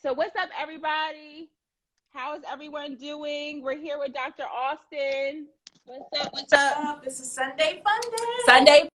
So what's up, everybody? How is everyone doing? We're here with Dr. Austin. What's up? What's up? This is Sunday Fun Day. Sunday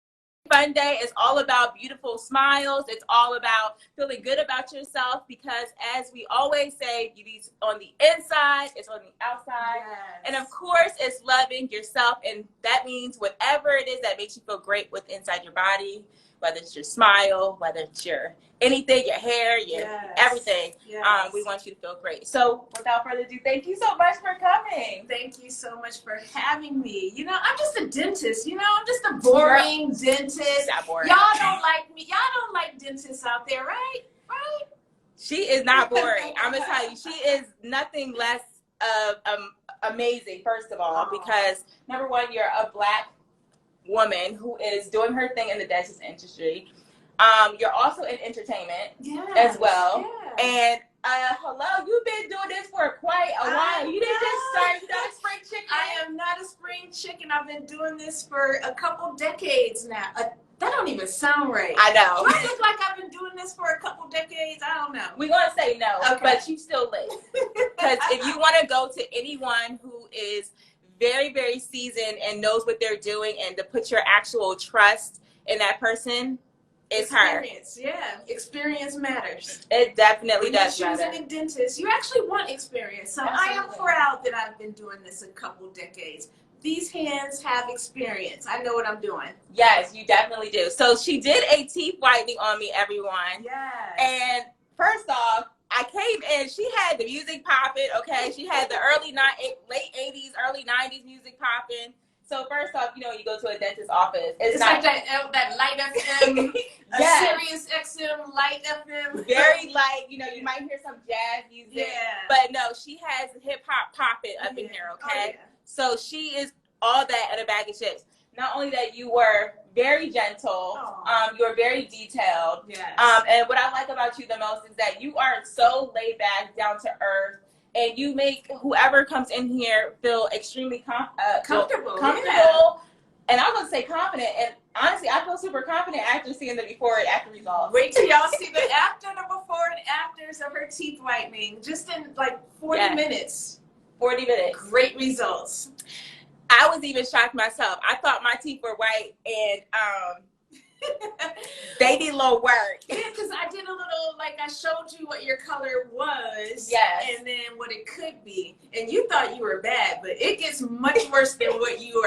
Fun Day is all about beautiful smiles. It's all about feeling good about yourself because, as we always say, beauty's on the inside, it's on the outside. Yes. And of course, it's loving yourself. And that means whatever it is that makes you feel great with inside your body, whether it's your smile, whether it's your anything, your hair, your everything. Yes. We want you to feel great. So without further ado, thank you so much for coming. Thank you so much for having me. You know, I'm just a dentist. You know, I'm just a boring dentist. Not boring. Y'all don't like me. Y'all don't like dentists out there, right? Right? She is not boring. I'm going to tell you, she is nothing less of amazing, first of all, because number one, you're a Black woman who is doing her thing in the dentist industry. You're also in entertainment as well. Yes. And hello, you've been doing this for quite a while. You didn't just start, you're not a spring chicken. I am not a spring chicken. I've been doing this for a couple decades now. That don't even sound right. I know. Do I look like I've been doing this for a couple decades? I don't know. We're going to say no, Okay. but you still live. Because if you want to go to anyone who is very, very seasoned and knows what they're doing and to put your actual trust in that person, it's her. Experience, yeah. Experience matters. It definitely When does you're matter. choosing a dentist, you actually want experience. So I am Absolutely. proud that I've been doing this a couple decades. These hands have experience. I know what I'm doing. Yes, you definitely do. So she did a teeth whitening on me, everyone. Yes. And first off, I came in, she had the music popping, okay? She had the late 80s, early 90s music popping. So first off, you know, you go to a dentist's office. It's not like that light FM, Yes. Sirius XM light FM. Very light, you know, you might hear some jazz music. Yeah. But no, she has hip hop popping up in here, okay? So she is all that and a bag of chips. Not only that, you were very gentle, you were very detailed. Yes. And what I like about you the most is that you are so laid back, down to earth, and you make whoever comes in here feel extremely comfortable. Yeah. And I was going to say confident. And honestly, I feel super confident after seeing the before and after results. Wait till y'all see the after, the before, and afters of her teeth whitening. Just in like 40 minutes. 40 minutes. Great results. I was even shocked myself. I thought my teeth were white, and they need a little work. Yeah, because I did a little, like I showed you what your color was. Yes. And then what it could be. And you thought you were bad, but it gets much worse than what you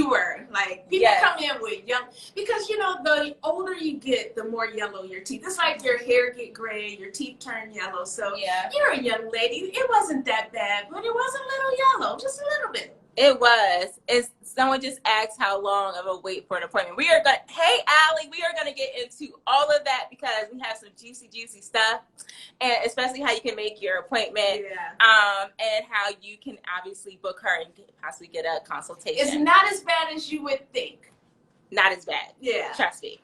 were. Like, people come in with young, because, you know, the older you get, the more yellow your teeth. It's like your hair get gray, your teeth turn yellow. So you're a young lady. It wasn't that bad, but it was a little yellow, just a little bit. It was. Someone just asked how long of a wait for an appointment. Hey, Allie, we are going to get into all of that because we have some juicy stuff, and especially how you can make your appointment, and how you can obviously book her and possibly get a consultation. It's not as bad as you would think. Not as bad. Yeah. Trust me.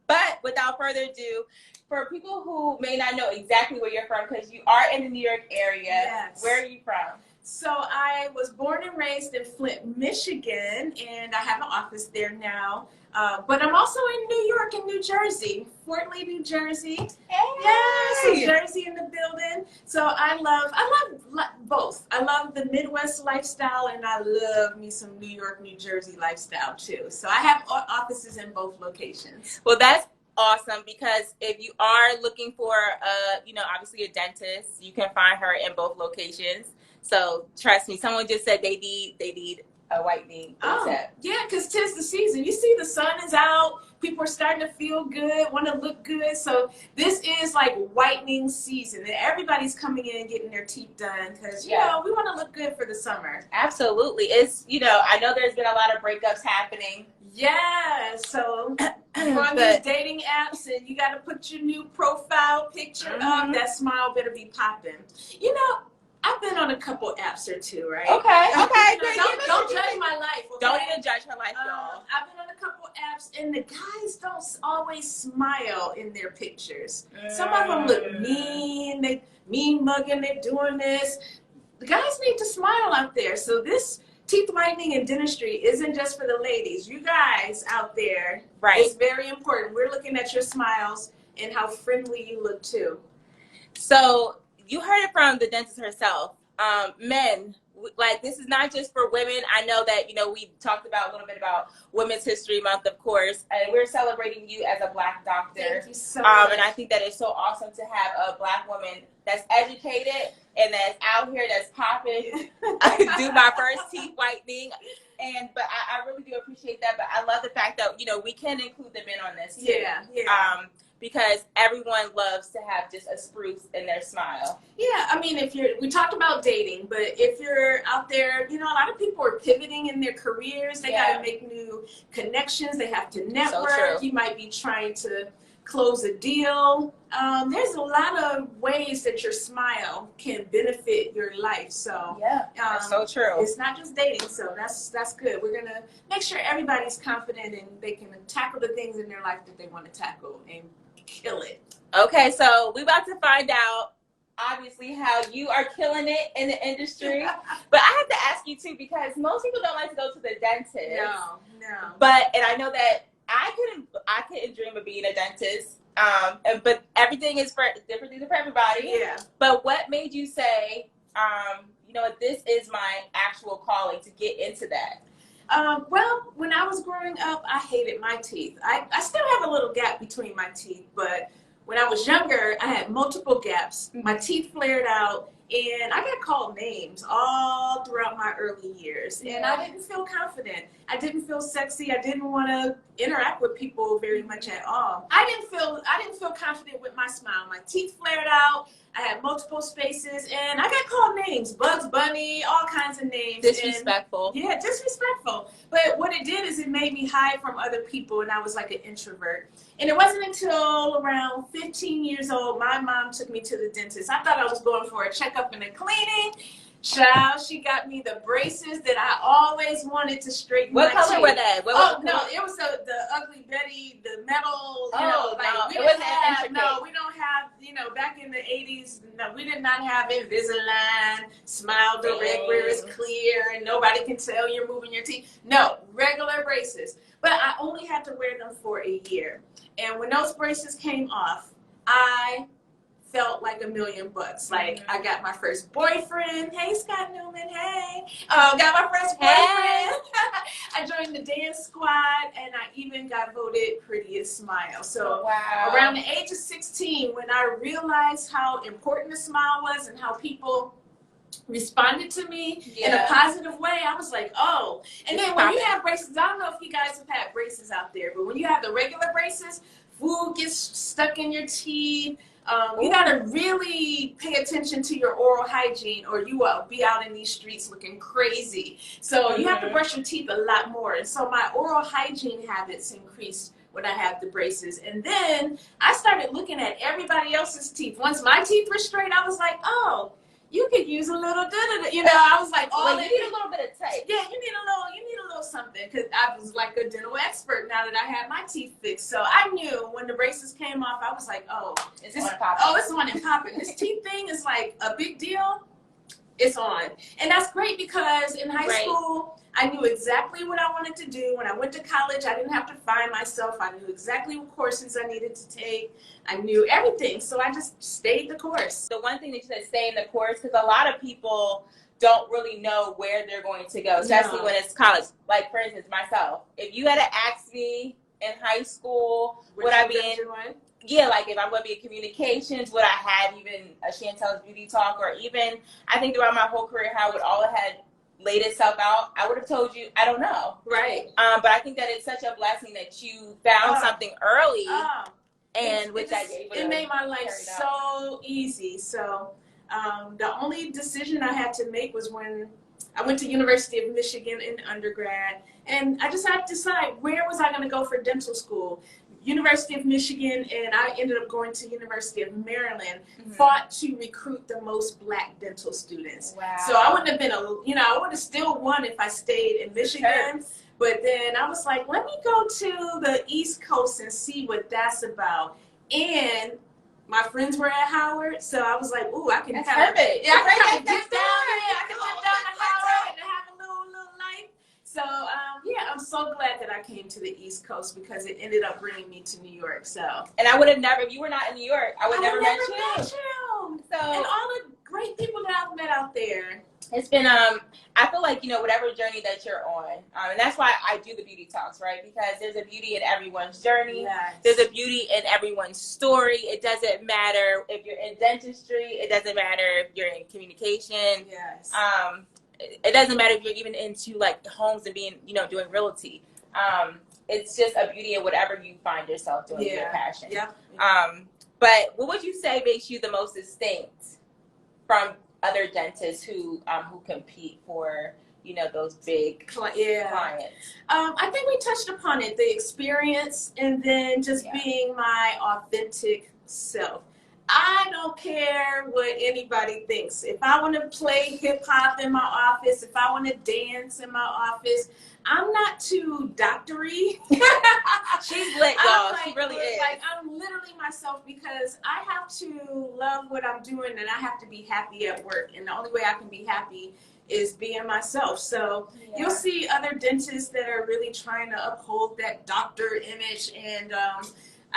But without further ado, for people who may not know exactly where you're from, because you are in the New York area, yes. Where are you from? So I was born and raised in Flint, Michigan, and I have an office there now. But I'm also in New York and New Jersey, Fort Lee, New Jersey. Hey. Yes, New Jersey in the building. So I love both. I love the Midwest lifestyle, and I love me some New York, New Jersey lifestyle too. So I have offices in both locations. Well, that's awesome, because if you are looking for obviously a dentist, you can find her in both locations. So trust me, someone just said they need a whitening. Yeah, because 'tis the season. You see, the sun is out. People are starting to feel good, want to look good. So this is like whitening season, and everybody's coming in and getting their teeth done because you know we want to look good for the summer. Absolutely, it's I know there's been a lot of breakups happening. Yeah, so you're on these dating apps, and you got to put your new profile picture up. That smile better be popping. You know, I've been on a couple apps or two, right? Okay. Don't judge my life. Okay? Don't even judge her life, y'all. I've been on a couple apps, and the guys don't always smile in their pictures. Some of them look mean. They mean mugging. They're doing this. The guys need to smile out there. So this teeth whitening and dentistry isn't just for the ladies. You guys out there, right? It's very important. We're looking at your smiles and how friendly you look too. So you heard it from the dentist herself. Men, like, this is not just for women. I know that, you know, we talked about a little bit about Women's History Month, of course, and we're celebrating you as a Black doctor. Thank you so much. And I think that it's so awesome to have a Black woman that's educated and that's out here, that's popping. I do my first teeth whitening. But I really do appreciate that. But I love the fact that, you know, we can include the men on this too. Yeah. Because everyone loves to have just a spruce in their smile. Yeah, I mean, we talked about dating, but if you're out there, you know, a lot of people are pivoting in their careers. They got to make new connections. They have to network. So you might be trying to close a deal. There's a lot of ways that your smile can benefit your life. So that's so true. It's not just dating, so that's good. We're gonna make sure everybody's confident and they can tackle the things in their life that they want to tackle and kill it. Okay, so we're about to find out, obviously, how you are killing it in the industry. But I have to ask you too, because most people don't like to go to the dentist. No. And I know that I couldn't dream of being a dentist. But everything is different things for everybody. Yeah. But what made you say, you know, this is my actual calling to get into that? Well, when I was growing up, I hated my teeth. I still have a little gap between my teeth, but when I was younger, I had multiple gaps. My teeth flared out, and I got called names all throughout my early years, and I didn't feel confident. I didn't feel sexy. I didn't want to interact with people very much at all. I didn't feel confident with my smile. My teeth flared out. I had multiple spaces, and I got called names, Bugs Bunny, all kinds of names. Disrespectful. And, disrespectful. But what it did is it made me hide from other people, and I was like an introvert. And it wasn't until around 15 years old, my mom took me to the dentist. I thought I was going for a checkup and a cleaning. Child, she got me the braces that I always wanted to straighten my teeth. What color were they? No, it was the Ugly Betty, the metal, we don't have, you know, back in the 80s, no, we did not have Invisalign, Smile Direct where it's clear and nobody can tell you're moving your teeth. No, regular braces. But I only had to wear them for a year. And when those braces came off, I felt like $1,000,000. Like, I got my first boyfriend. Hey, Scott Newman. Hey. Got my first boyfriend. I joined the dance squad, and I even got voted prettiest smile. So around the age of 16, when I realized how important the smile was and how people responded to me in a positive way, I was like, oh. And then when you have braces, I don't know if you guys have had braces out there, but when you have the regular braces, food gets stuck in your teeth. You gotta really pay attention to your oral hygiene, or you will be out in these streets looking crazy. So you have to brush your teeth a lot more. And so my oral hygiene habits increased when I had the braces. And then I started looking at everybody else's teeth. Once my teeth were straight, I was like, oh, you could use a little you know, I was like, you need a little bit of tape. Yeah, you need a little something, because I was like a dental expert now that I had my teeth fixed. So I knew when the braces came off, I was like, oh, it's on and popping. This teeth thing is like a big deal. It's on. And that's great, because in high school, I knew exactly what I wanted to do. When I went to college, I didn't have to find myself. I knew exactly what courses I needed to take. I knew everything. So I just stayed the course. The one thing that you said, stay in the course, because a lot of people don't really know where they're going to go, especially when it's college. Like, for instance, myself. If you had to ask me in high school, would I be in? Yeah, like if I'm going to be in communications, would I have even a Chantel's Beauty Talk, or even, I think throughout my whole career, how it would all have had laid itself out, I would have told you, I don't know. Right. But I think that it's such a blessing that you found something early, and with that, it made my life so easy. So the only decision I had to make was when I went to University of Michigan in undergrad, and I just had to decide, where was I going to go for dental school? University of Michigan, and I ended up going to University of Maryland, fought to recruit the most Black dental students. Wow. So I wouldn't have been, I would have still won if I stayed in Michigan. Sure. But then I was like, let me go to the East Coast and see what that's about. And my friends were at Howard, so I was like, ooh, I can kind of dip down to Howard and have a little life. So, I'm so glad that I came to the East Coast, because it ended up bringing me to New York. So, and I would have never, if you were not in New York, I would never met you. that out there. It's been, I feel like, whatever journey that you're on, and that's why I do the beauty talks, right? Because there's a beauty in everyone's journey. Yes. There's a beauty in everyone's story. It doesn't matter if you're in dentistry. It doesn't matter if you're in communication. Yes. It doesn't matter if you're even into like homes and being, doing realty. It's just a beauty in whatever you find yourself doing, your passion. Yeah. But what would you say makes you the most distinct from other dentists who compete for those big clients? I think we touched upon it, the experience, and then just being my authentic self. I don't care what anybody thinks. If I want to play hip hop in my office, if I want to dance in my office, I'm not too doctory. She's lit, y'all. Like, she really is. Like, I'm literally myself because I have to love what I'm doing and I have to be happy at work. And the only way I can be happy is being myself. So you'll see other dentists that are really trying to uphold that doctor image, and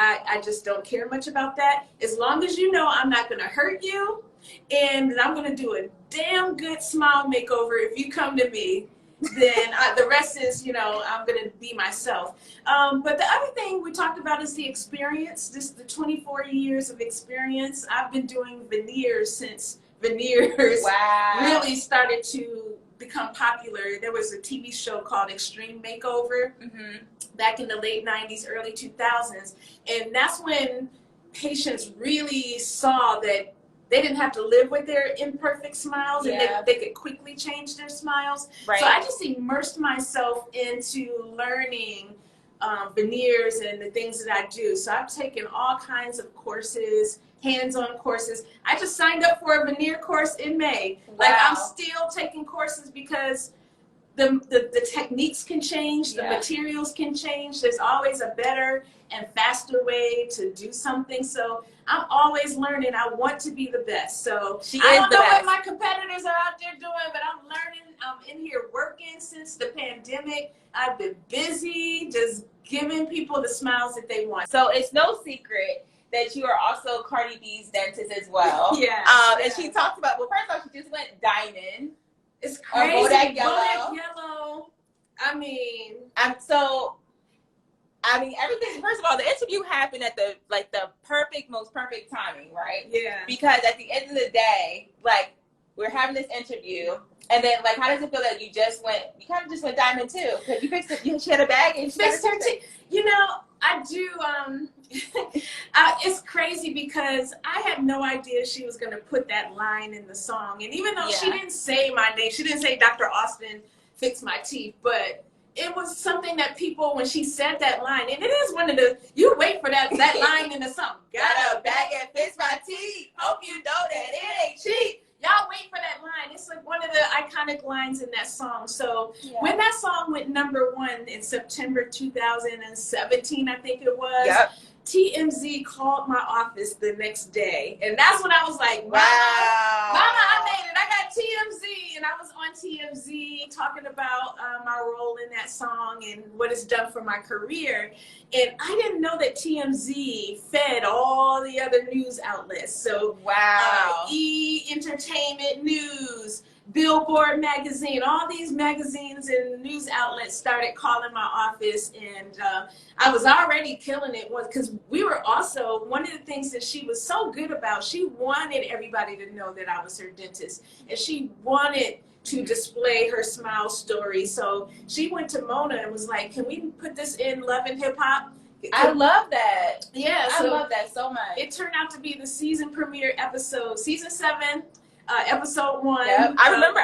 I just don't care much about that. As long as you know I'm not going to hurt you and I'm going to do a damn good smile makeover if you come to me, then the rest is, I'm going to be myself. But the other thing we talked about is the experience, just the 24 years of experience. I've been doing veneers since veneers really started to become popular. There was a TV show called Extreme Makeover back in the late 90s, early 2000s. And that's when patients really saw that they didn't have to live with their imperfect smiles and they could quickly change their smiles. Right. So I just immersed myself into learning veneers and the things that I do. So I've taken all kinds of courses, hands-on courses. I just signed up for a veneer course in May. Wow. Like, I'm still taking courses because the techniques can change, the materials can change. There's always a better and faster way to do something. So I'm always learning. I want to be the best. So I don't know what my competitors are out there doing, but I'm learning. I'm in here working since the pandemic. I've been busy just giving people the smiles that they want. So it's no secret that you are also Cardi B's dentist as well. And she talked about, well, first off, she just went diamond. It's crazy. Bodak yellow. Bodak yellow. I mean, everything. First of all, the interview happened at the most perfect timing, right? Yeah. Because at the end of the day, like, we're having this interview, and then like, how does it feel that you kind of just went diamond too? Because you fixed it. She had a bag and she fixed her teeth. I do. It's crazy because I had no idea she was going to put that line in the song. And even though she didn't say my name, she didn't say Dr. Austin fixed my teeth, but it was something that people, when she said that line, and it is one of the, you wait for that line in the song. Got a bag and fix my teeth. Hope you know that it ain't cheap. Y'all wait for that line. It's like one of the iconic lines in that song. So when that song went #1 in September 2017, I think it was, TMZ called my office the next day. And that's when I was like, Mama, I made it. I got TMZ. And I was on TMZ talking about my role in that song and what it's done for my career. And I didn't know that TMZ fed all the other news outlets. So E! Entertainment News, Billboard magazine, all these magazines and news outlets started calling my office, and I was already killing it because we were also, one of the things that she was so good about, she wanted everybody to know that I was her dentist, and she wanted to display her smile story. So she went to Mona and was like, can we put this in Love and Hip Hop? I love that. Yeah, I love that so much. It turned out to be the season premiere episode, season 7. Episode 1. Yep. I remember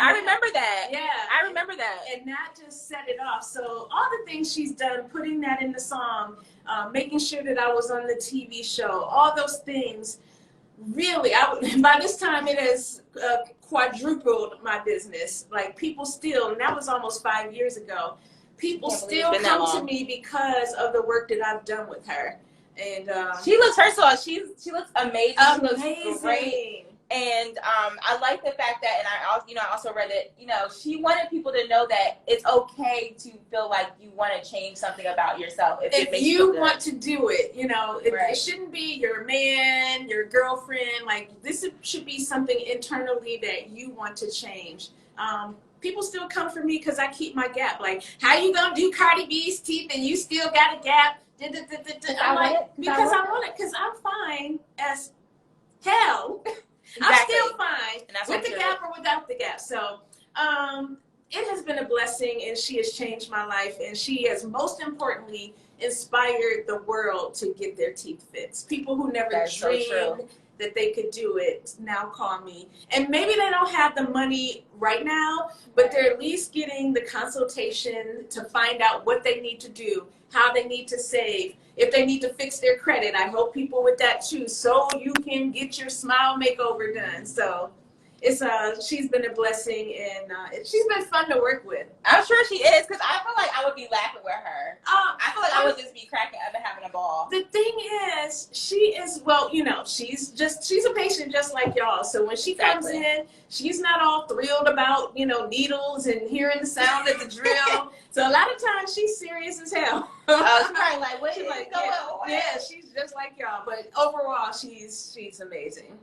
that. Yeah. I remember that. And that just set it off. So all the things she's done, putting that in the song, making sure that I was on the TV show, all those things, really, by this time it has quadrupled my business. Like, people still, and that was almost 5 years ago, people still come to me because of the work that I've done with her. And she looks, first of all, she looks amazing. Amazing. She looks great. And I like the fact that, and I also, I also read that, she wanted people to know that it's okay to feel like you want to change something about yourself if you want to do it. It shouldn't be your man, your girlfriend. Like, this should be something internally that you want to change. People still come for me because I keep my gap. Like, how you gonna do Cardi B's teeth and you still got a gap? I'm like, because I want it, because I'm fine as hell. Exactly. I'm still fine with the gap or without the gap. So it has been a blessing, and she has changed my life, and she has most importantly inspired the world to get their teeth fixed. People who never dreamed that they could do it now call me. And maybe they don't have the money right now, but they're at least getting the consultation to find out what they need to do, how they need to save, if they need to fix their credit. I help people with that too, so you can get your smile makeover done. So she's been a blessing, and she's been fun to work with. I'm sure she is, because I feel like I would be laughing with her. I feel like I would just be cracking up and having a ball. The thing is, she is, she's a patient just like y'all. So when she comes in, she's not all thrilled about, needles and hearing the sound of the drill. So a lot of times she's serious as hell. She's probably like, what is going on? Yeah, she's just like y'all. But overall, she's amazing.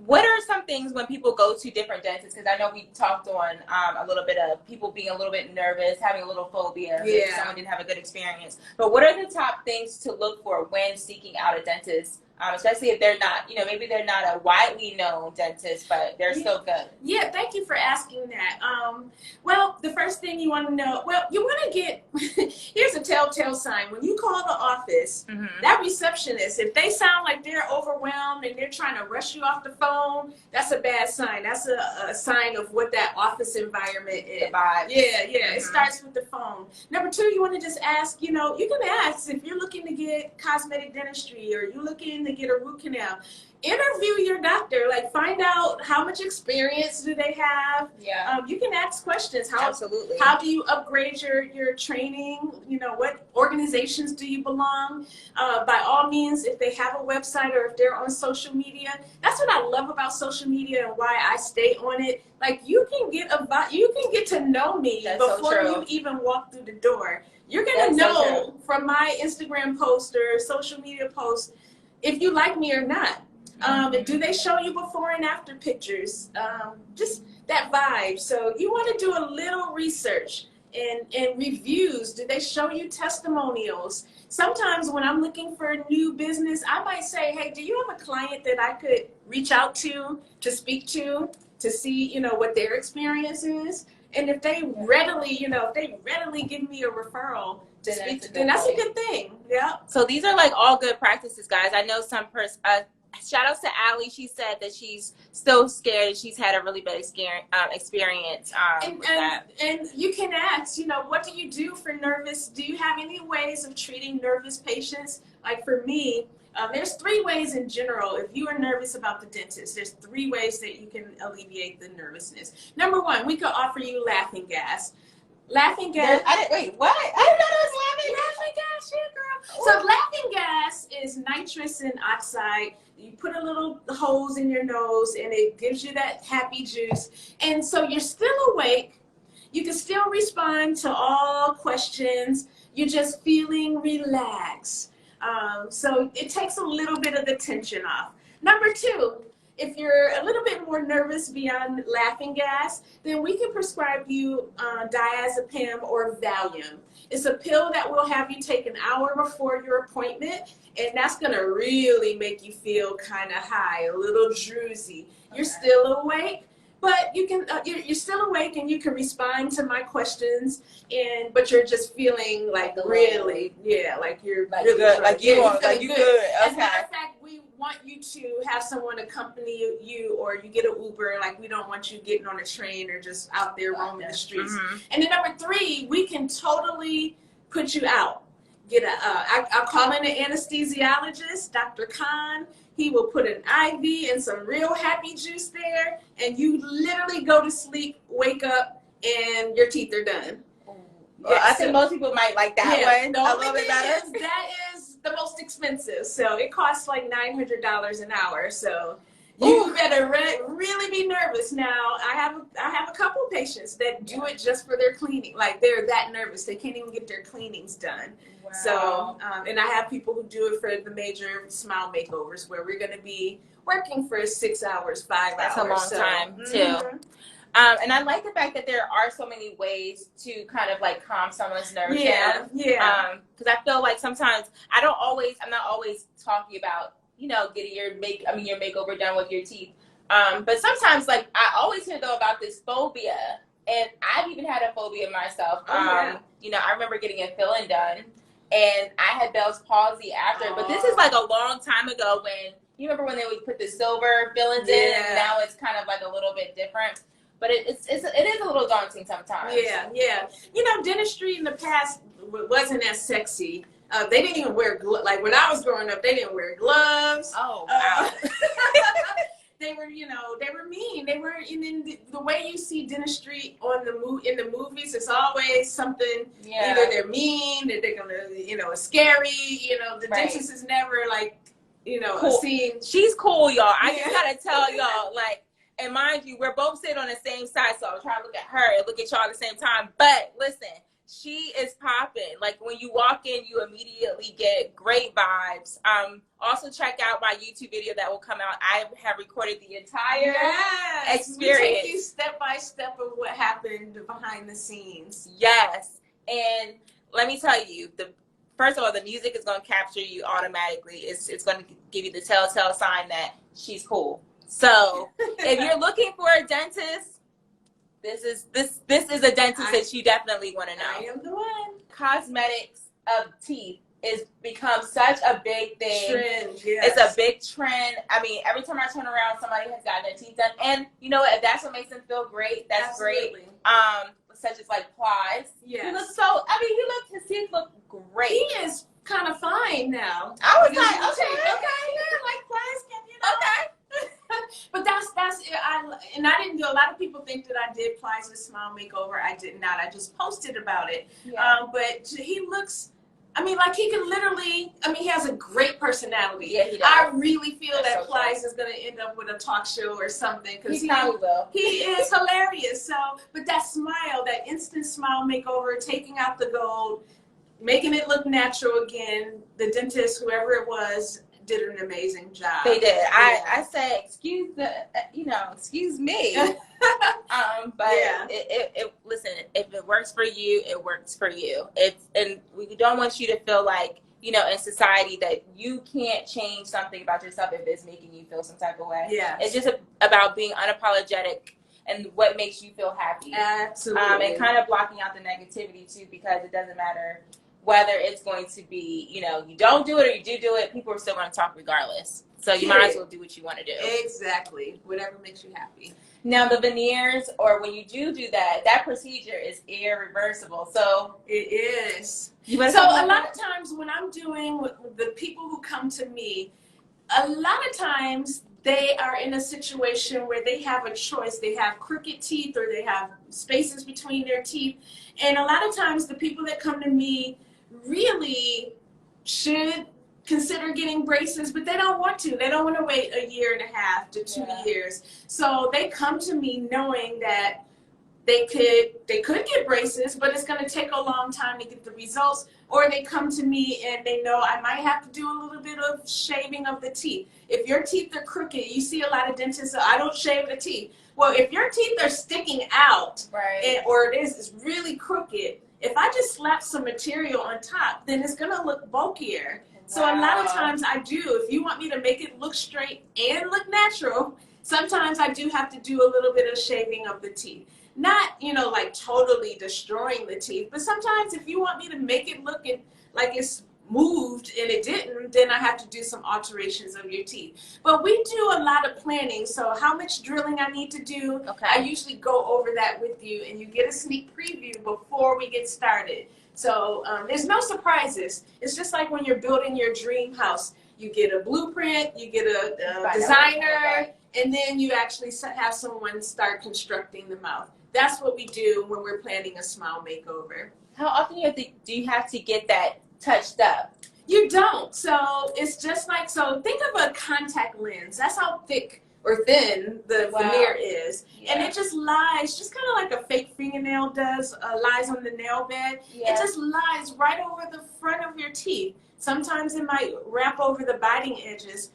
What are some things when people go to different dentists? Because I know we talked on a little bit of people being a little bit nervous, having a little phobia if someone didn't have a good experience. But what are the top things to look for when seeking out a dentist? Especially if they're not, maybe they're not a widely known dentist, but they're still good. Yeah, thank you for asking that. Well, the first thing you want to know, you want to get, here's a telltale sign. When you call the office, that receptionist, if they sound like they're overwhelmed and they're trying to rush you off the phone, that's a bad sign. That's a sign of what that office environment is. The vibe. Yeah, it starts with the phone. Number two, you want to just ask, you can ask if you're looking to get cosmetic dentistry, or you're looking to get a root canal. Interview your doctor, find out how much experience do they have. You can ask questions. Absolutely. How do you upgrade your training? What organizations do you belong? By all means, if they have a website or if they're on social media, that's what I love about social media and why I stay on it. You can get to know me before you even walk through the door. You're gonna know from my Instagram post or social media post if you like me or not. Do they show you before and after pictures? Just that vibe. So you want to do a little research and reviews. Do they show you testimonials? Sometimes when I'm looking for a new business, I might say, hey, do you have a client that I could reach out to speak to see, what their experience is? And if they readily, give me a referral, then that's a good thing. Yeah. So these are all good practices, guys. I know some person. Shout out to Allie. She said that she's so scared. She's had a really bad experience with that. And you can ask, what do you do for nervous? Do you have any ways of treating nervous patients? Like for me, there's 3 ways in general. If you are nervous about the dentist, there's 3 ways that you can alleviate the nervousness. Number 1, we could offer you laughing gas. Laughing gas. Wait, what? I didn't know that was laughing gas. Yeah, girl. So laughing gas is nitrogen oxide. You put a little hose in your nose, and it gives you that happy juice. And so you're still awake. You can still respond to all questions. You're just feeling relaxed. So it takes a little bit of the tension off. Number 2, if you're a little bit more nervous beyond laughing gas, then we can prescribe you diazepam or Valium. It's a pill that will have you take an hour before your appointment, and that's going to really make you feel kind of high, a little drowsy. You're still awake, but you can you're still awake and you can respond to my questions, but you're just feeling really, like you're really good, like you good. Okay. As a matter of fact, we want you to have someone accompany you, or you get an Uber. We don't want you getting on a train or just out there roaming the streets. And then number 3, we can totally put you out. I'll call in an anesthesiologist, Dr. Khan. He will put an IV and some real happy juice there, and you literally go to sleep, wake up, and your teeth are done. I think most people might like that one a little bit better. That is the most expensive. So it costs $900 an hour. So You better really be nervous. Now, I have a couple patients that do it just for their cleaning. Like, they're that nervous. They can't even get their cleanings done. Wow. So, and I have people who do it for the major smile makeovers where we're going to be working for 6 hours, 5 That's hours. That's a long time, too. And I like the fact that there are so many ways to kind of like calm someone's nerves down. Yeah. Because I feel like sometimes I'm not always talking about, getting your makeover done with your teeth. But sometimes, like, I always hear though about this phobia, and I've even had a phobia myself. I remember getting a fill-in done, and I had Bell's palsy after. But this is like a long time ago when you remember when they would put the silver fill-ins in, and now it's kind of like a little bit different. But it is a little daunting sometimes. Yeah. Dentistry in the past wasn't as sexy. They didn't even wear gloves. Like, when I was growing up, they didn't wear gloves. Oh, wow. They were, they were mean. They were, the way you see dentistry in the movies, it's always something. Yeah. Either they're mean, that they're gonna, it's scary. The dentist is never like, cool. A scene. She's cool, y'all. I just gotta tell y'all, like. And mind you, we're both sitting on the same side, so I'm trying to look at her and look at y'all at the same time. But listen, she is popping. Like, when you walk in, you immediately get great vibes. Also, check out my YouTube video that will come out. I have recorded the entire experience. We take you step by step of what happened behind the scenes. Yes. And let me tell you, first of all, the music is going to capture you automatically. It's going to give you the telltale sign that she's cool. So if you're looking for a dentist, this is a dentist that you definitely want to know. I am the one. Cosmetics of teeth is become such a big thing. Trend, yes. It's a big trend. I mean, every time I turn around, somebody has gotten their teeth done. And you know what? If that's what makes them feel great, that's Absolutely. Great. Such as like Plies. Yes. His teeth look great. He is kind of fine now. I was like, okay, like Plies can, Okay. But that's and I didn't do. A lot of people think that I did Plies' smile makeover. I did not. I just posted about it. Yeah. But he looks. Like, he can literally. He has a great personality. Yeah, he does. I really feel that Plies is going to end up with a talk show or something, because he probably will. He is hilarious. So, but that smile, that instant smile makeover, taking out the gold, making it look natural again. The dentist, whoever it was, did an amazing job. They did. Yeah. I said, excuse me. But listen, if it works for you, it works for you. And we don't want you to feel like, in society that you can't change something about yourself if it's making you feel some type of way. Yeah. It's just about being unapologetic and what makes you feel happy. Absolutely. And kind of blocking out the negativity too, because it doesn't matter whether it's going to be, you don't do it or you do it, people are still going to talk regardless. So you might as well do what you want to do. Exactly. Whatever makes you happy. Now, the veneers, or when you do that procedure is irreversible. So it is. So a lot of times when I'm doing with the people who come to me, a lot of times they are in a situation where they have a choice. They have crooked teeth, or they have spaces between their teeth. And a lot of times the people that come to me really should consider getting braces, but they don't want to. They don't want to wait 1.5 years to 2 years. So they come to me knowing that they could get braces, but it's going to take a long time to get the results. Or they come to me and they know I might have to do a little bit of shaving of the teeth. If your teeth are crooked, you see a lot of dentists say, I don't shave the teeth. Well, if your teeth are sticking out, right, or it's really crooked, if I just slap some material on top, then it's going to look bulkier. Wow. So a lot of times I do. If you want me to make it look straight and look natural, sometimes I do have to do a little bit of shaving of the teeth. Not, like totally destroying the teeth, but sometimes if you want me to make it look like it's moved and it didn't, then I have to do some alterations of your teeth. But we do a lot of planning, so how much drilling I need to do, I usually go over that with you, and you get a sneak preview before we get started. So there's no surprises. It's just like when you're building your dream house. You get a blueprint, you get a designer, and then you actually have someone start constructing the mouth. That's what we do when we're planning a smile makeover. How often do you have to get that touched up? You don't. So it's just like, so think of a contact lens. That's how thick or thin the veneer is. Yeah. And it just lies, just kind of like a fake fingernail does, lies on the nail bed. Yeah. It just lies right over the front of your teeth. Sometimes it might wrap over the biting edges.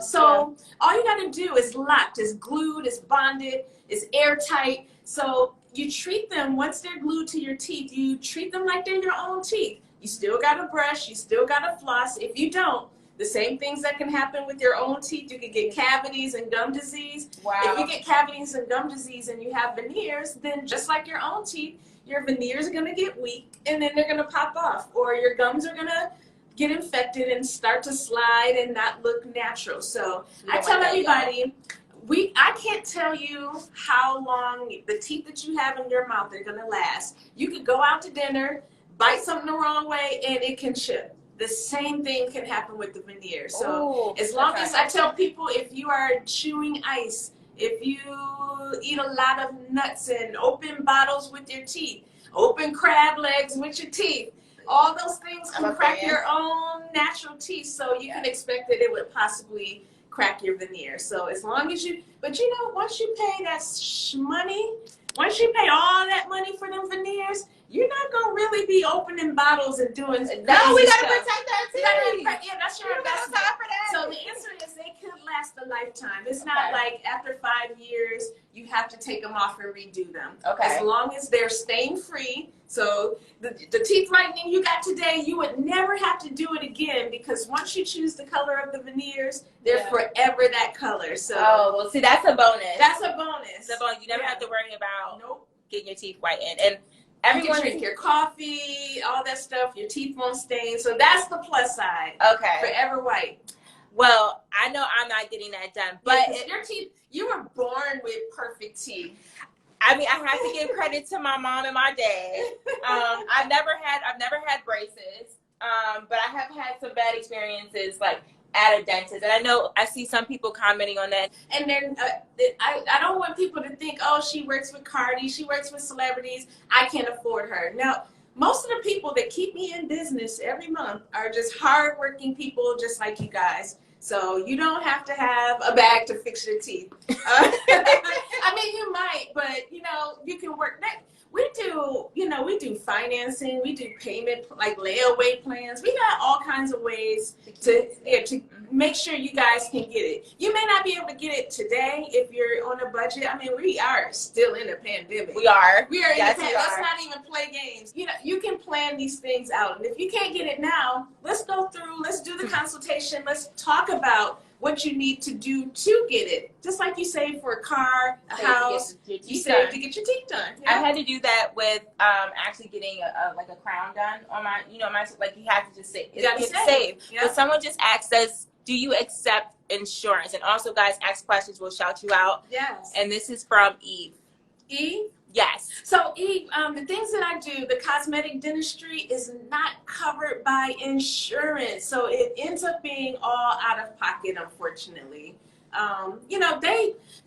So all you got to do is locked, is glued, is bonded, is airtight. So you treat them, once they're glued to your teeth, you treat them like they're your own teeth. You still got to brush, you still got to floss. If you don't, the same things that can happen with your own teeth, you can get cavities and gum disease. Wow. If you get cavities and gum disease and you have veneers, then just like your own teeth, your veneers are going to get weak and then they're going to pop off, or your gums are going to get infected and start to slide and not look natural. So I tell everybody, I can't tell you how long the teeth that you have in your mouth are going to last. You could go out to dinner, bite something the wrong way, and it can chip. The same thing can happen with the veneer. So as long as I tell people, if you are chewing ice, if you eat a lot of nuts and open bottles with your teeth, open crab legs with your teeth, all those things can crack your own natural teeth. So you can expect that it would possibly crack your veneer. So as long as you, but you know, once you pay that money, once you pay all that money for them veneers, you're not gonna really be opening bottles and doing. No, we gotta protect our teeth. Yeah, that's your investment. So the answer is they could last a lifetime. It's not like after 5 years you have to take them off and redo them. Okay. As long as they're stain free. So the teeth whitening you got today, you would never have to do it again, because once you choose the color of the veneers, they're forever that color. So well, see, that's a bonus. That's a bonus. It's a bonus. You never have to worry about getting your teeth whitened. And everyone, you can drink your coffee, all that stuff. Your teeth won't stain. So that's the plus side. Okay. Forever white. Well, I know I'm not getting that done, but your teeth, you were born with perfect teeth. I mean, I have to give credit to my mom and my dad. I've never had braces, but I have had some bad experiences, like at a dentist. And I know I see some people commenting on that. And then I don't want people to think, oh, she works with Cardi, she works with celebrities, I can't afford her. Now, most of the people that keep me in business every month are just hardworking people, just like you guys. So you don't have to have a bag to fix your teeth. I mean, you might, but you know, you can work that. We do financing, we do payment, like layaway plans. We got all kinds of ways to make sure you guys can get it. You may not be able to get it today if you're on a budget. I mean, we are still in a pandemic. We are. We are in a pandemic. Let's not even play games. You know, you can plan these things out. And if you can't get it now, let's go through, let's do the consultation. Let's talk about what you need to do to get it. Just like you save for a car, a house, you save to get your teeth done. I had to do that with actually getting a crown done on my, like you have to just save. You have to save. Yeah. But someone just asked us, do you accept insurance? And also, guys, ask questions. We'll shout you out. Yes. And this is from Eve. Eve? Yes. So Eve, the things that I do, the cosmetic dentistry is not covered by insurance. So it ends up being all out of pocket, unfortunately.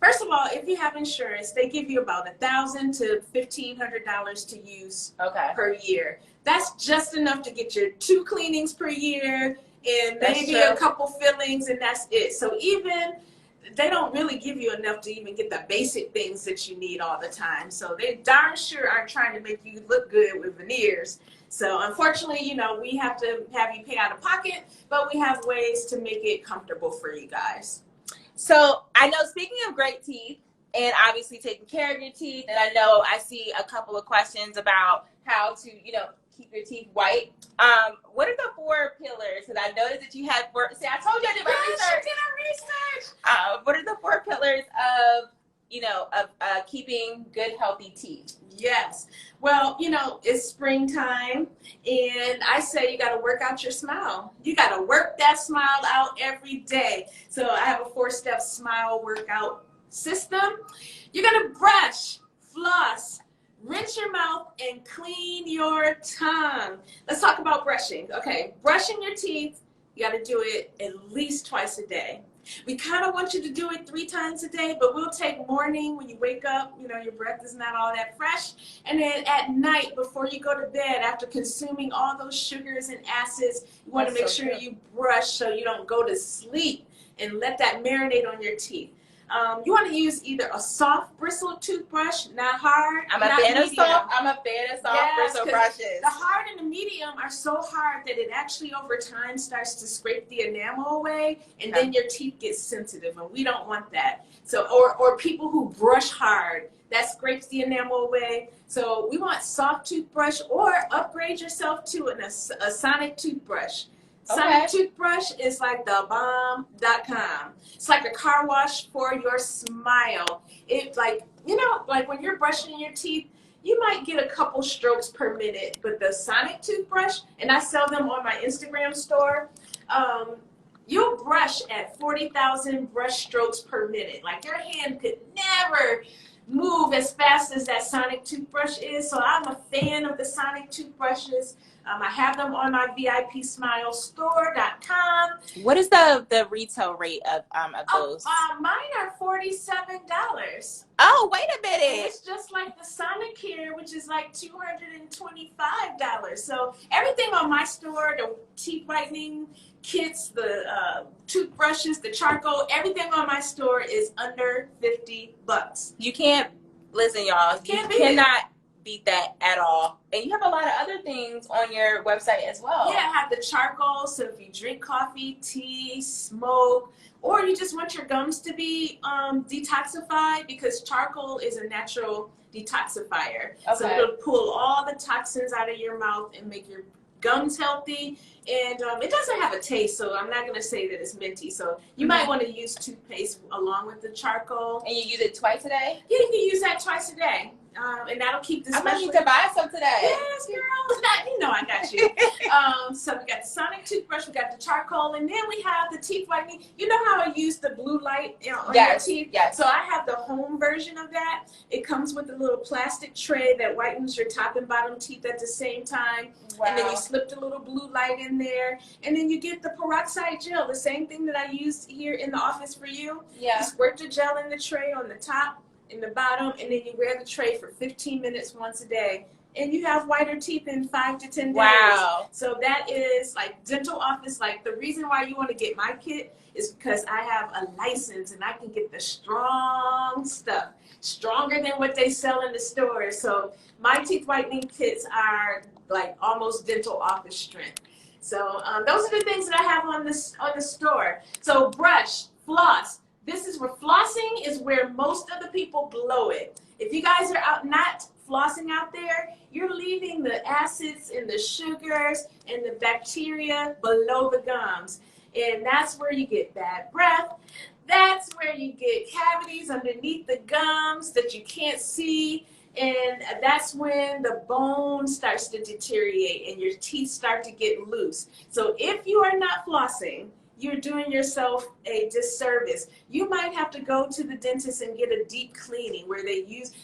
First of all, if you have insurance, they give you about $1,000 to $1,500 to use per year. That's just enough to get your 2 cleanings per year and maybe a couple fillings, and that's it. So even they don't really give you enough to even get the basic things that you need all the time. So they darn sure are trying to make you look good with veneers. So unfortunately, we have to have you pay out of pocket, but we have ways to make it comfortable for you guys. So I know, speaking of great teeth and obviously taking care of your teeth, and I know I see a couple of questions about how to, keep your teeth white. What are the 4 pillars? Because I noticed that you had 4. See, I told you I did my research. She did her research. What are the 4 pillars of keeping good, healthy teeth? Yes. Well, it's springtime, and I say you got to work out your smile. You got to work that smile out every day. So I have a 4-step smile workout system. You're going to brush, floss, rinse your mouth, and clean your tongue. Let's talk about brushing. Okay, brushing your teeth, you got to do it at least twice a day. We kind of want you to do it 3 times a day, but we'll take morning when you wake up, your breath is not all that fresh. And then at night before you go to bed, after consuming all those sugars and acids, you want to make sure you brush so you don't go to sleep, and let that marinate on your teeth. You want to use either a soft bristle toothbrush, not hard. I'm a fan of soft. I'm a fan of soft bristle brushes. The hard and the medium are so hard that it actually over time starts to scrape the enamel away, and then your teeth get sensitive, and we don't want that. So, or people who brush hard, that scrapes the enamel away. So we want soft toothbrush, or upgrade yourself to a sonic toothbrush. Sonic toothbrush is like the bomb.com. It's like a car wash for your smile. It like when you're brushing your teeth, you might get a couple strokes per minute, but the sonic toothbrush, and I sell them on my Instagram store, you'll brush at 40,000 brush strokes per minute. Like your hand could never move as fast as that sonic toothbrush is. So I'm a fan of the sonic toothbrushes. I have them on my VIPSmileStore.com. What is the retail rate of those? Mine are $47. Oh, wait a minute. And it's just like the Sonic here, which is like $225. So everything on my store, the teeth whitening kits, the toothbrushes, the charcoal, everything on my store is under $50. You can't, listen, y'all, you cannot beat that at all. And you have a lot of other things on your website as well. Yeah, I have the charcoal, so if you drink coffee, tea, smoke, or you just want your gums to be detoxified, because charcoal is a natural detoxifier. So it'll pull all the toxins out of your mouth and make your gums healthy. And it doesn't have a taste, so I'm not going to say that it's minty. So you might want to use toothpaste along with the charcoal. And you use it twice a day? Yeah, you can use that twice a day. And that'll keep the I might need to buy some today. Yes, girl. I got you. So we got the sonic toothbrush, we got the charcoal, and then we have the teeth whitening. You know how I use the blue light on your teeth? Yes. So I have the home version of that. It comes with a little plastic tray that whitens your top and bottom teeth at the same time. Wow. And then you slip the little blue light in there, and then you get the peroxide gel, the same thing that I used here in the office for you. Yeah. You squirt the gel in the tray on the top, in the bottom, and then you wear the tray for 15 minutes once a day, and you have whiter teeth in 5 to 10 days. Wow. So that is like dental office. Like the reason why you want to get my kit is because I have a license and I can get the strong stuff, stronger than what they sell in the stores. So my teeth whitening kits are like almost dental office strength. So those are the things that I have on the store. So brush, floss. This is where flossing is where most of the people blow it. If you guys are out not flossing out there, you're leaving the acids and the sugars and the bacteria below the gums. And that's where you get bad breath. That's where you get cavities underneath the gums that you can't see. And that's when the bone starts to deteriorate and your teeth start to get loose. So if you are not flossing, you're doing yourself a disservice. You might have to go to the dentist and get a deep cleaning where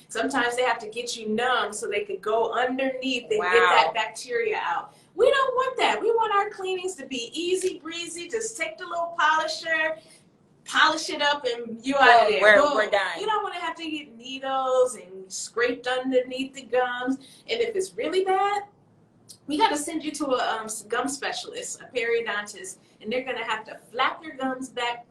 sometimes they have to get you numb so they could go underneath and get that bacteria out. We don't want that. We want our cleanings to be easy breezy. Just take the little polisher, polish it up, and you out of there. We're done. You don't want to have to get needles and scraped underneath the gums. And if it's really bad, we got to send you to a gum specialist, a periodontist, and they're going to have to flap your gums back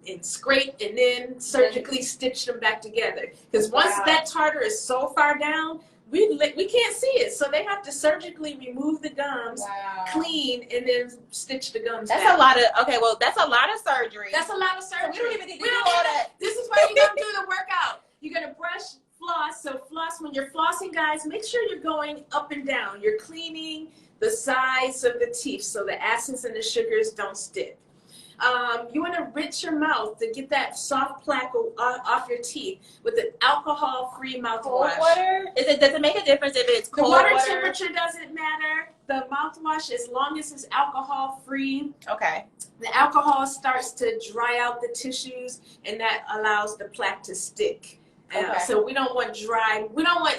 and scrape and then surgically stitch them back together. Because once that tartar is so far down, we can't see it. So they have to surgically remove the gums, clean, and then stitch the gums back. That's a lot of, that's a lot of surgery. That's a lot of surgery. We don't even need to do all that. This is why you're going to do the workout. You're going to brush, floss. So floss, when you're flossing, guys, make sure you're going up and down. You're cleaning the sides of the teeth so the acids and the sugars don't stick. You want to rinse your mouth to get that soft plaque off your teeth with an alcohol-free mouthwash. Cold water? Does it make a difference if it's cold water? The water Temperature doesn't matter. The mouthwash, as long as it's alcohol-free. Okay. The alcohol starts to dry out the tissues, and that allows the plaque to stick. So we don't want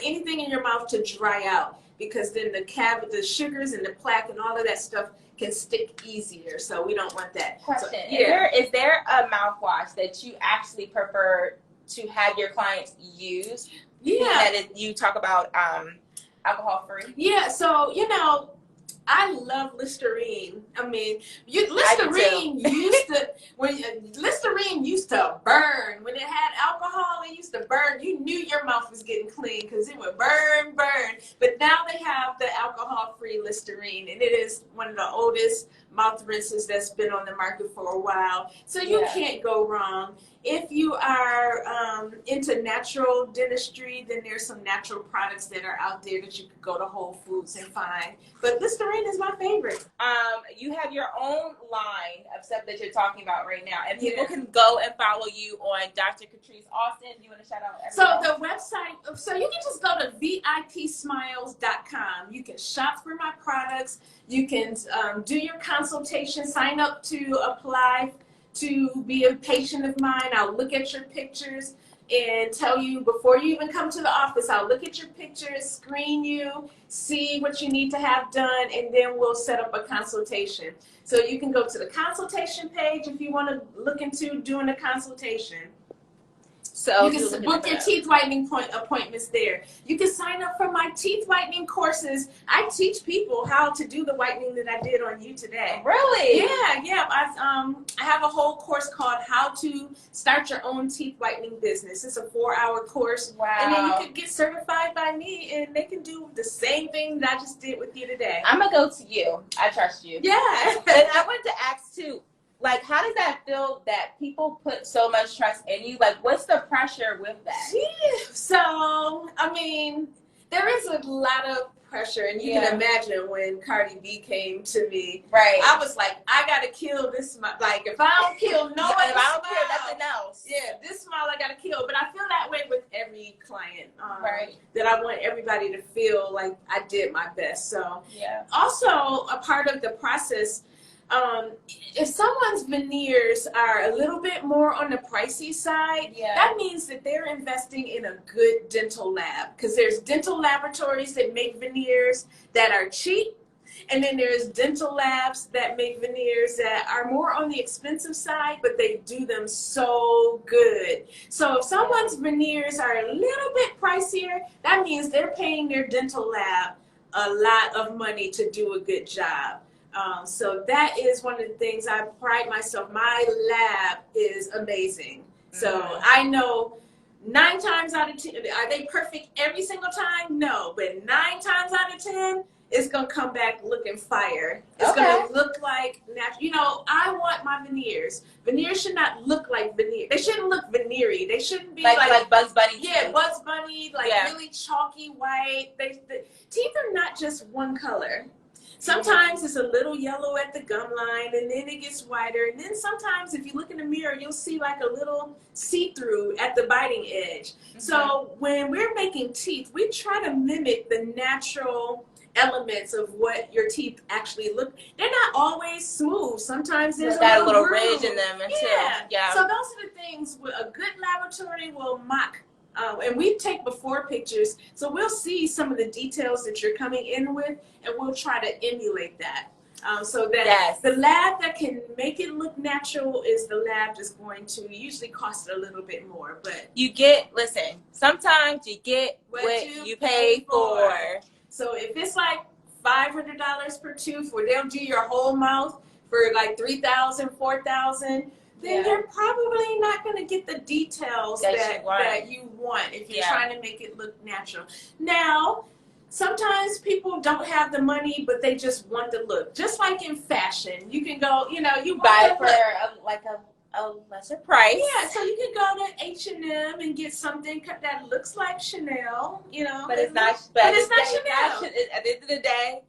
anything in your mouth to dry out, because then the sugars and the plaque and all of that stuff can stick easier. So we don't want that. Question. So, is there a mouthwash that you actually prefer to have your clients use? Yeah. You talk about alcohol free? Yeah. So, I love Listerine. I mean, Listerine used to burn. When it had alcohol, it used to burn. You knew your mouth was getting clean because it would burn. But now they have the alcohol-free Listerine, and it is one of the oldest mouth rinses that's been on the market for a while. So you can't go wrong. If you are into natural dentistry, then there's some natural products that are out there that you could go to Whole Foods and find. But Listerine is my favorite. You have your own line of stuff that you're talking about right now, and people can go and follow you on Dr. Catrise Austin. You want to shout out everyone? So the website, so you can just go to VIPsmiles.com. You can shop for my products. You can do your consultation, sign up to apply to be a patient of mine. I'll look at your pictures and tell you before you even come to the office. I'll look at your pictures, screen you, see what you need to have done, and then we'll set up a consultation. So you can go to the consultation page if you want to look into doing a consultation. So you can book your teeth whitening appointments there. You can sign up for my teeth whitening courses. I teach people how to do the whitening that I did on you today. Really? Yeah. I have a whole course called How to Start Your Own Teeth Whitening Business. It's a 4-hour course. Wow. And then you can get certified by me, and they can do the same thing that I just did with you today. I'm going to go to you. I trust you. Yeah. And I wanted to ask, too, like, how does that feel that people put so much trust in you? Like, what's the pressure with that? So, I mean, there is a lot of pressure, and you can imagine when Cardi B came to me. Right. I was like, I gotta kill this smile. Like, if I don't kill no other if I don't kill nothing else. Yeah, this smile I gotta kill. But I feel that way with every client. That I want everybody to feel like I did my best. So, also a part of the process. If someone's veneers are a little bit more on the pricey side, that means that they're investing in a good dental lab, because there's dental laboratories that make veneers that are cheap, and then there's dental labs that make veneers that are more on the expensive side, but they do them so good. So if someone's veneers are a little bit pricier, that means they're paying their dental lab a lot of money to do a good job. So that is one of the things I pride myself. My lab is amazing. So I know 9 times out of 10, are they perfect every single time? No, but 9 times out of 10, it's going to come back looking fire. It's going to look like natural. You know, I want my veneers. Veneers should not look like veneer. They shouldn't look veneery. They shouldn't be like Bugs Bunny. Yeah, Bugs Bunny, like really chalky white. The teeth are not just one color. Sometimes it's a little yellow at the gum line, and then it gets whiter. And then sometimes if you look in the mirror, you'll see like a little see-through at the biting edge. So when we're making teeth, we try to mimic the natural elements of what your teeth actually look. They're not always smooth. Sometimes there's got a little ridge in them. So those are the things a good laboratory will mock. And we take before pictures, so we'll see some of the details that you're coming in with, and we'll try to emulate that. So that the lab that can make it look natural is the lab that's going to usually cost a little bit more. But sometimes you get what you pay for. So if it's like $500 per tooth, where they'll do your whole mouth for like $3,000, $4,000, then you're probably not going to get the details that you want if you're trying to make it look natural. Now, sometimes people don't have the money, but they just want the look. Just like in fashion, you can go, you buy it for a lesser price. Yeah, so you can go to H&M and get something that looks like Chanel, But it's not Chanel. At the end of the day,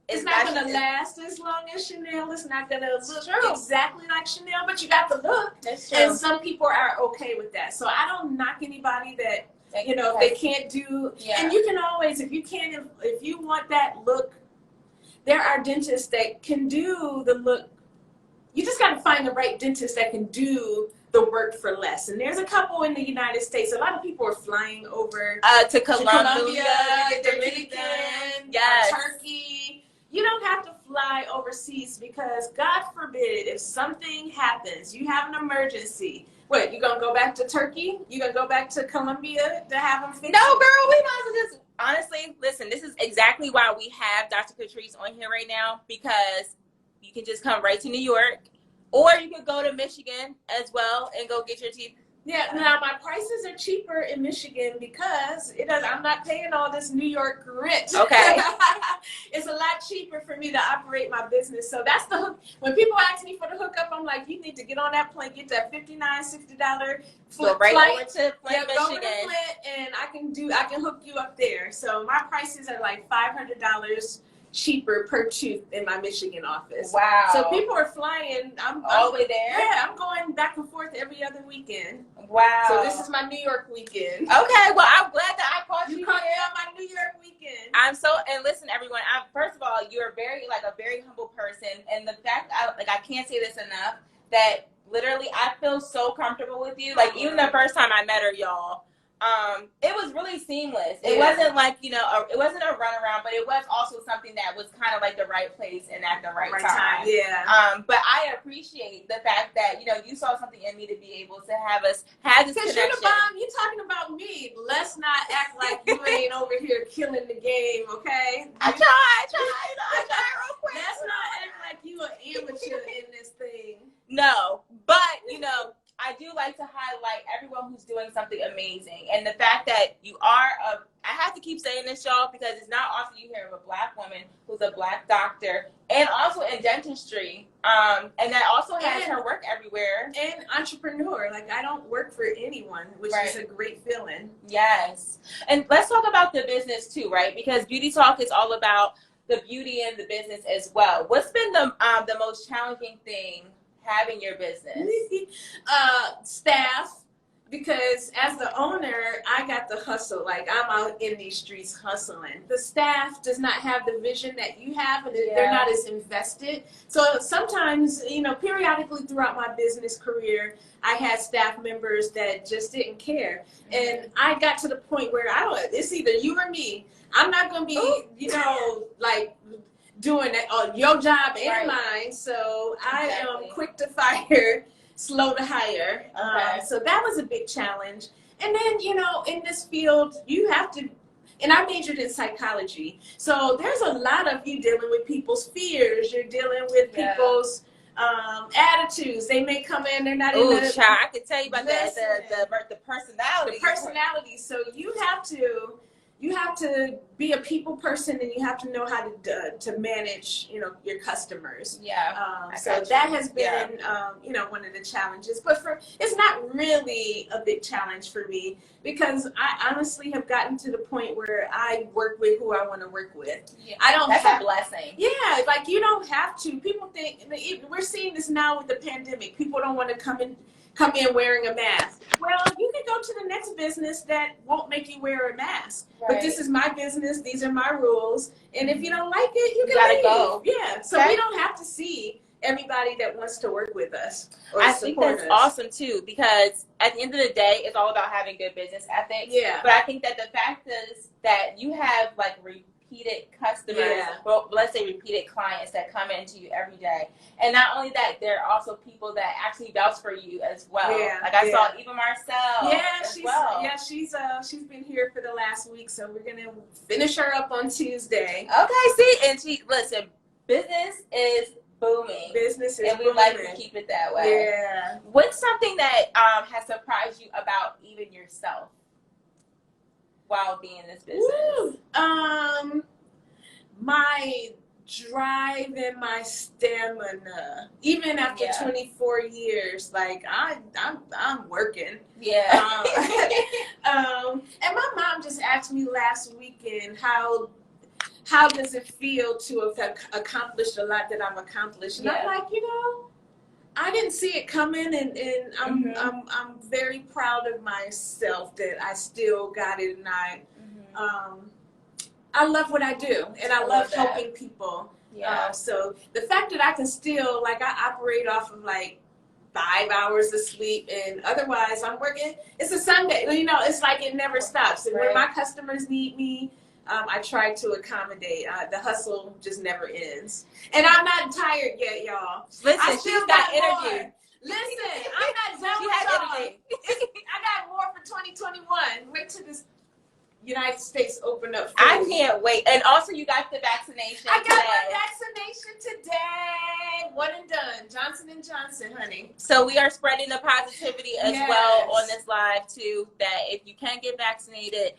it's not going to last as long as Chanel. It's not going to look exactly like Chanel, but you got the look. That's true. And some people are okay with that. So I don't knock anybody that, if they can't do. And you can always, if you want that look, there are dentists that can do the look. You just got to find the right dentist that can do the work for less. And there's a couple in the United States. A lot of people are flying over to Colombia, Dominican, Turkey. You don't have to fly overseas, because God forbid if something happens, you have an emergency, What, you gonna go back to Turkey? You gonna go back to Colombia to have them fix No, it? girl, we might as well just honestly listen. This is exactly why we have Dr. Catrise on here right now, because you can just come right to New York, or you could go to Michigan as well and go get your teeth. Yeah, now my prices are cheaper in Michigan because I'm not paying all this New York rent. Okay. It's a lot cheaper for me to operate my business. So that's the hook. When people ask me for the hookup, I'm like, you need to get on that plane, get that $59, $60 So right flight. over to Flint, Go over to Michigan. Flint, and I can hook you up there. So my prices are like $500 cheaper per tooth in my Michigan office. Wow. So people are flying. I'm all the way there? Yeah, I'm going back and forth every other weekend. Wow. So this is my New York weekend. Okay, well, I'm glad that I called you. You caught me on my New York weekend. And listen, everyone, first of all, you're a very humble person. And the fact, I can't say this enough, that literally I feel so comfortable with you. Like, even the first time I met her, y'all, it was really seamless. It wasn't like, it wasn't a runaround, but it was also something that was kind of like the right place and at the right time. Yeah. But I appreciate the fact that, you saw something in me to be able to have us have this connection. Because you're the bomb. You're talking about me. Let's not act like you ain't over here killing the game, okay? I try real quick. Let's not act like you an amateur in this thing. No, but, I do like to highlight everyone who's doing something amazing. And the fact that you are I have to keep saying this, y'all, because it's not often you hear of a Black woman who's a Black doctor and also in dentistry. And that also has her work everywhere. And entrepreneur. Like, I don't work for anyone, which is a great feeling. Yes. And let's talk about the business too, right? Because Beauty Talk is all about the beauty and the business as well. What's been the most challenging thing having your business? Staff, because as the owner, I got to hustle. Like, I'm out in these streets hustling. The staff does not have the vision that you have, and they're not as invested. So sometimes, periodically throughout my business career, I had staff members that just didn't care. And I got to the point where it's either you or me. I'm not going to be, like, doing your job and mine. So I am quick to fire, slow to hire. So that was a big challenge. And then, in this field, you have to, and I majored in psychology. So there's a lot of you dealing with people's fears. You're dealing with people's attitudes. They may come in, they're not in the... child, I can tell you about the personality. The personality. So you have to be a people person, and you have to know how to manage, your customers. So that has been, one of the challenges. But it's not really a big challenge for me, because I honestly have gotten to the point where I work with who I want to work with. That's a blessing. Yeah, like, you don't have to. People think, we're seeing this now with the pandemic. People don't want to come in wearing a mask. Well, you can go to the next business that won't make you wear a mask. But this is my business. These are my rules. And if you don't like it, you gotta go. Yeah. So we don't have to see everybody that wants to work with us. I think that's awesome too, because at the end of the day, it's all about having good business ethics. Yeah. But I think that the fact is that you have like repeated customers, well, let's say repeated clients that come into you every day. And not only that, there are also people that actually vouch for you as well. Like I saw Eva Marcel she's been here for the last week, so we're going to finish her up on Tuesday. Okay, see, and listen, business is booming. And we like to keep it that way. Yeah. What's something that has surprised you about even yourself while being in this business? My drive and my stamina. Even after 24 years, like I'm working. Yeah. And my mom just asked me last weekend how does it feel to have accomplished a lot that I've accomplished? And I'm like, I didn't see it coming, and I'm very proud of myself that I still got it, and I love what I do, and I love helping people. So the fact that I can still, like, I operate off of like 5 hours of sleep, and otherwise I'm working. It's a Sunday, it's like it never stops. And when my customers need me, I try to accommodate. The hustle just never ends. And I'm not tired yet, y'all. Listen, she's got energy. Listen, I'm not done She with has y'all. energy. I got more for 2021. Wait till this United States open up. I can't wait. And also, you got the vaccination. I got today. my vaccination today. One and done. Johnson & Johnson, honey. So we are spreading the positivity as well on this live too. That if you can get vaccinated,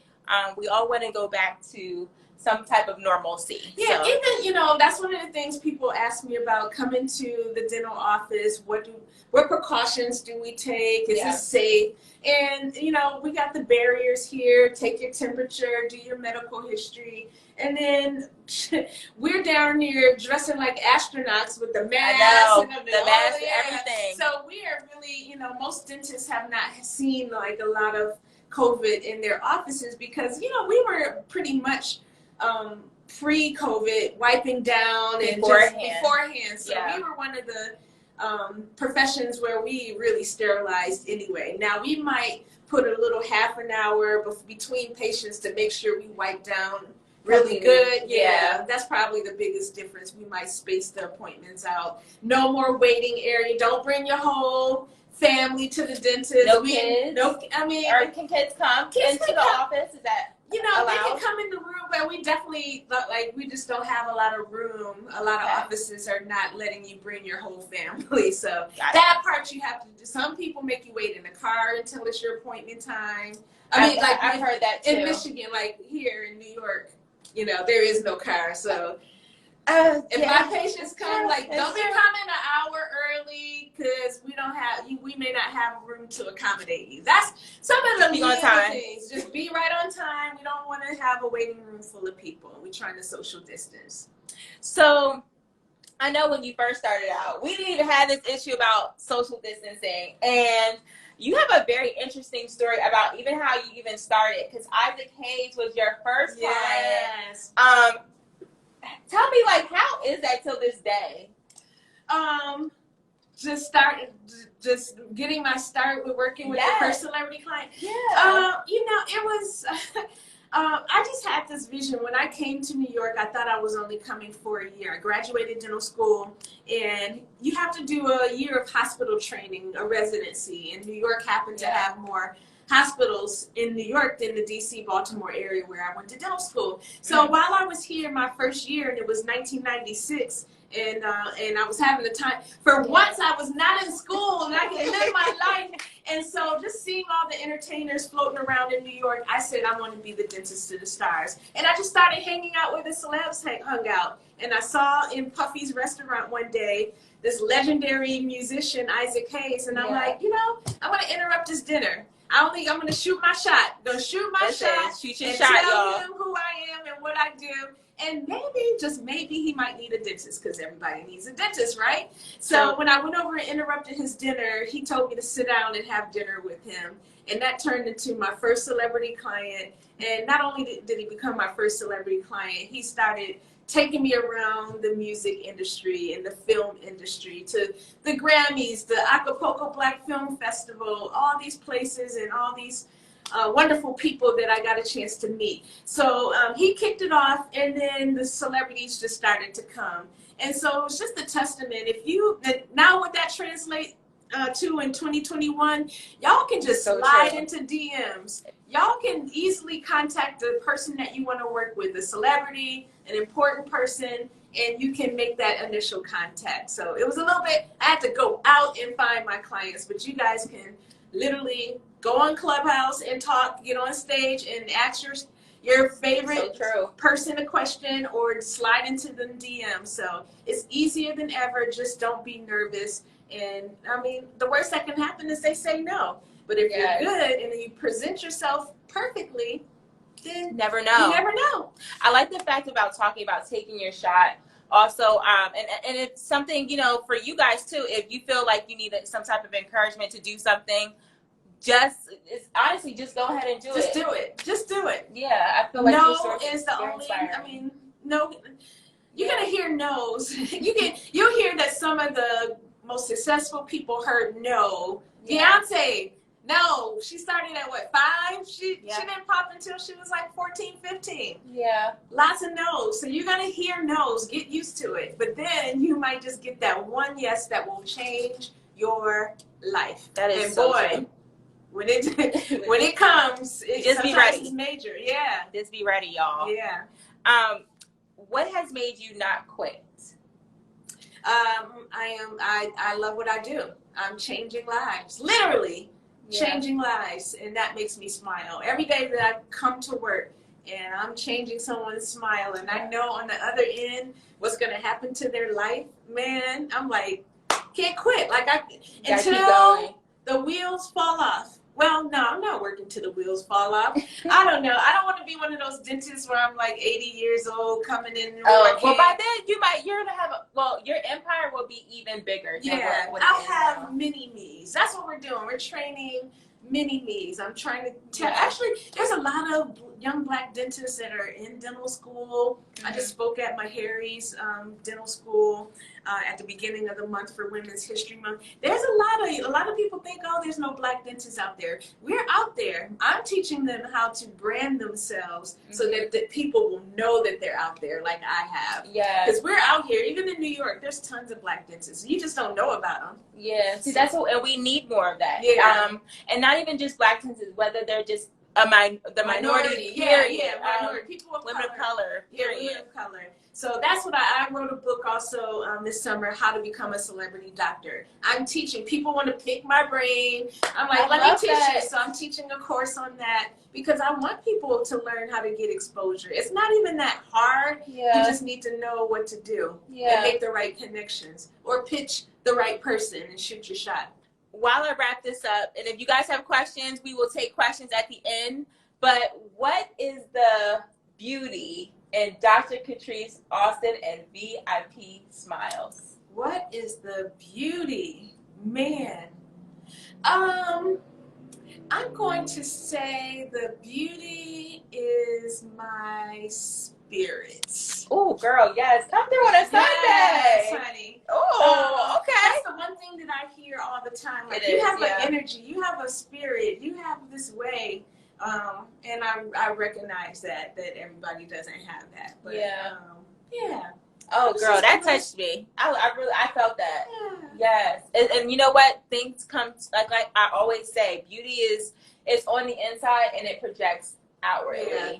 we all want to go back to some type of normalcy. Yeah, so. even that's one of the things people ask me about coming to the dental office. What precautions do we take? Is it safe? And we got the barriers here. Take your temperature, do your medical history, and then we're down here dressing like astronauts with the masks and the mask, everything. So we are really, most dentists have not seen like a lot of COVID in their offices because we were pretty much pre-COVID wiping down and beforehand. So we were one of the professions where we really sterilized anyway. Now we might put a little half an hour between patients to make sure we wipe down really good. Yeah, that's probably the biggest difference. We might space the appointments out. No more waiting area. Don't bring your whole family to the dentist. No kids. No, or can kids come into the office? Is that allowed? They can come in the room, but we definitely we just don't have a lot of room. A lot of offices are not letting you bring your whole family. So that part you have to do. Some people make you wait in the car until it's your appointment time. I've heard that too. In Michigan, like here in New York, there is no car. So if my patients come, don't be coming an hour early because we may not have room to accommodate you. That's some of the little things. Just be right on time. We don't want to have a waiting room full of people. We're trying to social distance. So I know when you first started out, we didn't even have this issue about social distancing, and you have a very interesting story about even how you even started, because Isaac Hayes was your first client. Tell me, how is that till this day? Just getting my start with working with the first celebrity client. Yeah. It was. I just had this vision. When I came to New York, I thought I was only coming for a year. I graduated dental school, and you have to do a year of hospital training, a residency. And New York happened to have more hospitals in New York than the DC, Baltimore area where I went to dental school. So while I was here my first year, and it was 1996, and I was having the time, for once I was not in school and I could live my life. And so just seeing all the entertainers floating around in New York, I said I want to be the dentist to the stars. And I just started hanging out where the celebs hung out. And I saw in Puffy's restaurant one day this legendary musician, Isaac Hayes, and I'm like, I'm going to interrupt his dinner. I'm going to shoot my shot. Going to shoot my shot. Shoot your and shot, tell him who I am and what I do. And maybe, just maybe, he might need a dentist, because everybody needs a dentist, right? So when I went over and interrupted his dinner, he told me to sit down and have dinner with him. And that turned into my first celebrity client. And not only did he become my first celebrity client, he started taking me around the music industry and the film industry, to the Grammys, the Acapulco Black Film Festival, all these places and all these wonderful people that I got a chance to meet. So he kicked it off, and then the celebrities just started to come. And so it was just a testament. Now what that translates to in 2021, y'all can just slide into DMs. Y'all can easily contact the person that you want to work with, a celebrity, an important person, and you can make that initial contact. So it was a little bit, I had to go out and find my clients, but you guys can literally go on Clubhouse and talk, get on stage and ask your favorite person a question, or slide into the DM. So it's easier than ever. Just don't be nervous. And I mean, the worst that can happen is they say no. But if you're good and you present yourself perfectly, then you never know. I like the fact about talking about taking your shot. Also, and it's something, for you guys too, if you feel like you need some type of encouragement to do something, honestly, just go ahead and do it. Just do it. Yeah, I feel like no is the only, no, you're going to hear no's. You'll hear that some of the most successful people heard no. Beyonce, no, she started at 5? She didn't pop until she was like 14, 15. Yeah. Lots of no's. So you're going to hear no's. Get used to it. But then you might just get that one yes that will change your life. That is and so boy, true. When it comes, just be ready. It's major. Yeah. Just be ready, y'all. Yeah. What has made you not quit? I love what I do. I'm changing lives, literally changing lives, and that makes me smile every day that I come to work. And I'm changing someone's smile, and I know on the other end what's going to happen to their life. Man, I'm like, can't quit. Like until the wheels fall off. Well, no, I'm not working till the wheels fall off. I don't know. I don't want to be one of those dentists where I'm like 80 years old coming in. Oh, well, by then you're gonna have your empire will be even bigger. Yeah, I'll have mini me's. That's what we're doing. We're training mini me's. I'm trying to tell. Actually, there's a lot of young Black dentists that are in dental school. I just spoke at my Harry's dental school at the beginning of the month for Women's History Month. There's a lot of people think, oh, there's no Black dentists out there. We're out there. I'm teaching them how to brand themselves so that people will know that they're out there, like I have. Yeah. Because we're out here, even in New York. There's tons of Black dentists. You just don't know about them. Yeah. See, that's what, and we need more of that. Yeah. And not even just Black dentists, whether they're just the minority. Minority. People of women color. of color. Period. Yeah, women of color. So that's what I wrote a book also this summer, How to Become a Celebrity Doctor. I'm teaching. People want to pick my brain. I'm like, let me teach you. So I'm teaching a course on that because I want people to learn how to get exposure. It's not even that hard. Yeah. You just need to know what to do and make the right connections or pitch the right person and shoot your shot. While I wrap this up, and if you guys have questions, we will take questions at the end. But what is the beauty in Dr. Catrise Austin and VIP Smiles? What is the beauty? Man. I'm going to say the beauty is my spirit. Oh, girl, yes. Come through on a Sunday. Yes, honey. Oh, okay. That's the one thing that I hear all the time. Like, you have an energy, you have a spirit, you have this way. And I recognize that everybody doesn't have that. But, Oh, girl, that touched me. I felt that. Yeah. Yes. And you know what? Things come, like I always say, beauty is on the inside and it projects outwardly. Yeah.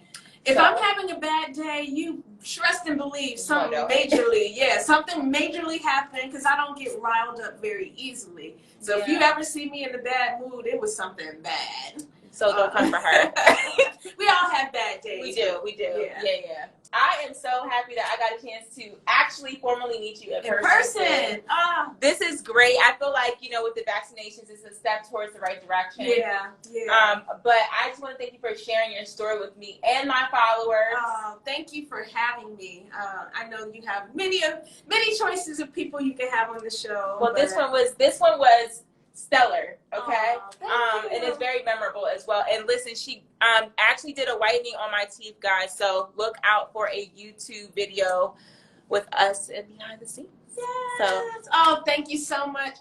If I'm having a bad day, you trust and believe something majorly happened, because I don't get riled up very easily. So if you ever see me in a bad mood, it was something bad. So don't come for her. We all have bad days. We do. Yeah. I am so happy that I got a chance to actually formally meet you in person. This is great. I feel like, with the vaccinations, it's a step towards the right direction. Yeah. But I just want to thank you for sharing your story with me and my followers. Thank you for having me. I know you have many choices of people you can have on the show. Well, this one was stellar, okay? And it's very memorable as well. And listen, she actually did a whitening on my teeth, guys, so look out for a YouTube video with us and behind the scenes. Yes. So, thank you so much.